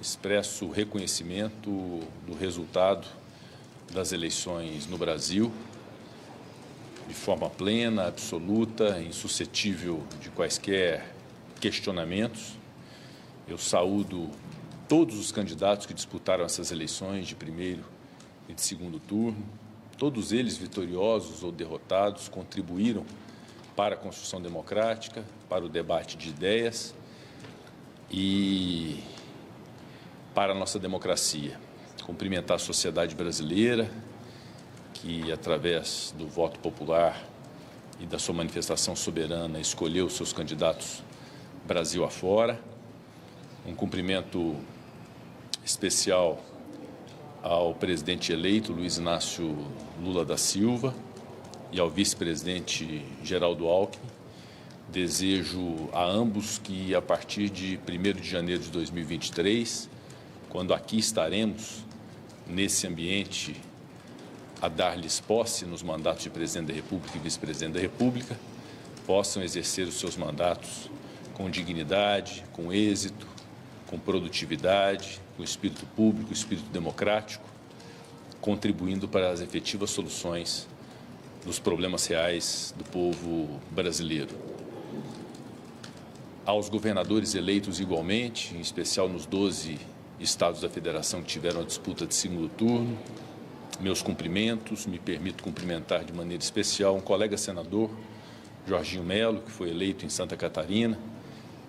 expresso reconhecimento do resultado das eleições no Brasil, de forma plena, absoluta, insuscetível de quaisquer questionamentos. Eu saúdo todos os candidatos que disputaram essas eleições de primeiro e de segundo turno. Todos eles, vitoriosos ou derrotados, contribuíram para a construção democrática, para o debate de ideias e para a nossa democracia. Cumprimentar a sociedade brasileira, que, através do voto popular e da sua manifestação soberana, escolheu seus candidatos Brasil afora. Um cumprimento especial ao presidente eleito, Luiz Inácio Lula da Silva, e ao vice-presidente Geraldo Alckmin. Desejo a ambos que, a partir de 1º de janeiro de 2023, quando aqui estaremos, nesse ambiente, a dar-lhes posse nos mandatos de presidente da República e vice-presidente da República, possam exercer os seus mandatos com dignidade, com êxito, com produtividade, com espírito público, espírito democrático, contribuindo para as efetivas soluções dos problemas reais do povo brasileiro. Aos governadores eleitos igualmente, em especial nos 12 estados da federação que tiveram a disputa de segundo turno, meus cumprimentos. Me permito cumprimentar de maneira especial um colega senador, Jorginho Melo, que foi eleito em Santa Catarina,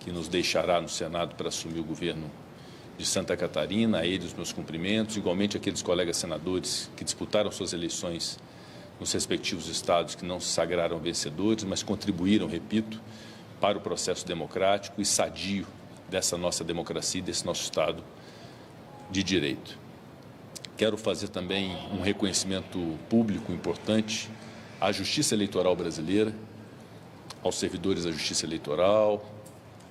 que nos deixará no Senado para assumir o governo de Santa Catarina. A ele os meus cumprimentos, igualmente aqueles colegas senadores que disputaram suas eleições nos respectivos estados, que não se sagraram vencedores, mas contribuíram, repito, para o processo democrático e sadio dessa nossa democracia, desse nosso Estado de Direito. Quero fazer também um reconhecimento público importante à Justiça Eleitoral brasileira, aos servidores da Justiça Eleitoral,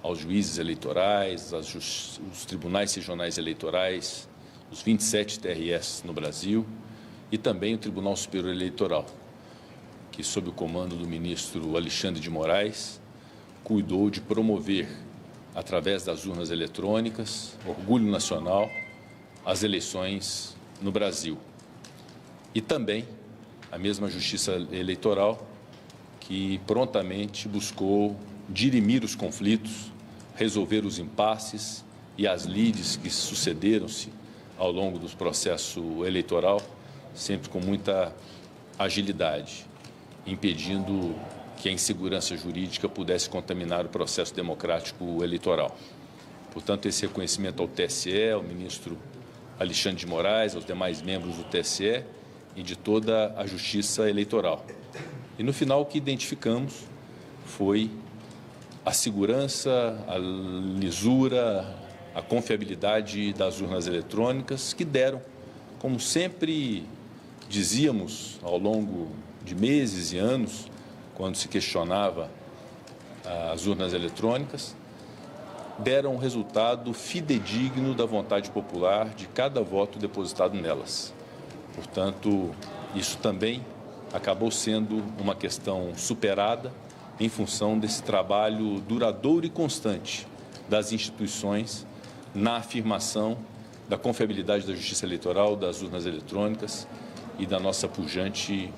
aos juízes eleitorais, os tribunais regionais eleitorais, os 27 TRS no Brasil e também o Tribunal Superior Eleitoral, que, sob o comando do ministro Alexandre de Moraes, cuidou de promover, através das urnas eletrônicas, orgulho nacional, as eleições no Brasil. E também a mesma Justiça Eleitoral que prontamente buscou dirimir os conflitos, resolver os impasses e as lides que sucederam-se ao longo do processo eleitoral, sempre com muita agilidade, impedindo que a insegurança jurídica pudesse contaminar o processo democrático eleitoral. Portanto, esse reconhecimento ao TSE, ao ministro Alexandre de Moraes, aos demais membros do TSE e de toda a Justiça Eleitoral. E, no final, o que identificamos foi a segurança, a lisura, a confiabilidade das urnas eletrônicas, que deram, como sempre dizíamos ao longo de meses e anos, quando se questionava as urnas eletrônicas, deram um resultado fidedigno da vontade popular de cada voto depositado nelas. Portanto, isso também acabou sendo uma questão superada em função desse trabalho duradouro e constante das instituições na afirmação da confiabilidade da Justiça Eleitoral, das urnas eletrônicas e da nossa pujante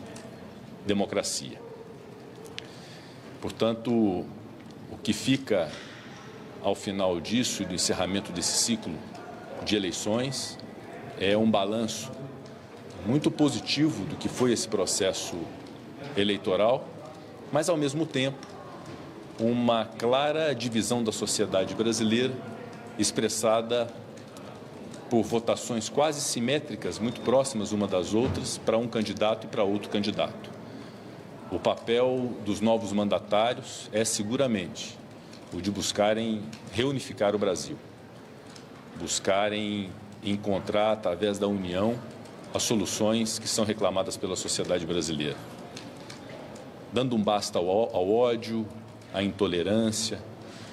democracia. Portanto, o que fica ao final disso e do encerramento desse ciclo de eleições é um balanço muito positivo do que foi esse processo eleitoral, mas, ao mesmo tempo, uma clara divisão da sociedade brasileira expressada por votações quase simétricas, muito próximas uma das outras, para um candidato e para outro candidato. O papel dos novos mandatários é seguramente o de buscarem reunificar o Brasil, buscarem encontrar, através da união, as soluções que são reclamadas pela sociedade brasileira, dando um basta ao ódio, à intolerância,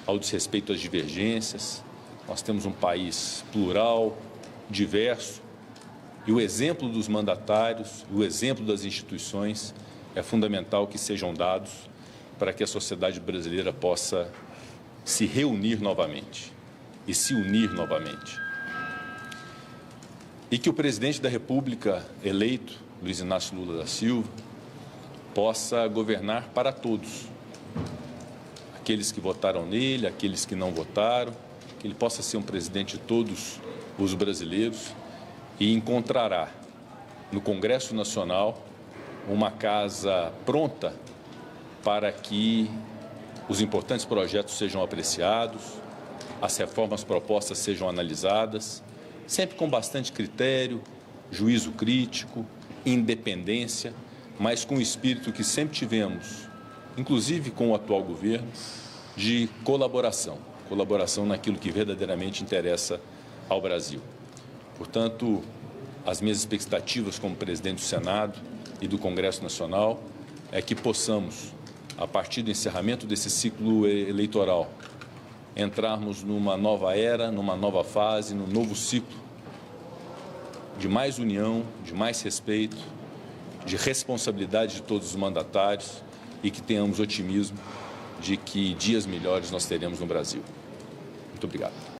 ao desrespeito às divergências. Nós temos um país plural, diverso, e o exemplo dos mandatários, o exemplo das instituições é fundamental que sejam dados para que a sociedade brasileira possa se reunir novamente e se unir novamente. e que o presidente da República eleito, Luiz Inácio Lula da Silva, possa governar para todos, aqueles que votaram nele, aqueles que não votaram, que ele possa ser um presidente de todos os brasileiros e encontrará no Congresso Nacional uma casa pronta para que os importantes projetos sejam apreciados, as reformas propostas sejam analisadas, sempre com bastante critério, juízo crítico, independência, mas com o espírito que sempre tivemos, inclusive com o atual governo, de colaboração naquilo que verdadeiramente interessa ao Brasil. Portanto, as minhas expectativas como presidente do Senado e do Congresso Nacional é que possamos, a partir do encerramento desse ciclo eleitoral, entrarmos numa nova era, numa nova fase, num novo ciclo de mais união, de mais respeito, de responsabilidade de todos os mandatários e que tenhamos otimismo de que dias melhores nós teremos no Brasil. Muito obrigado.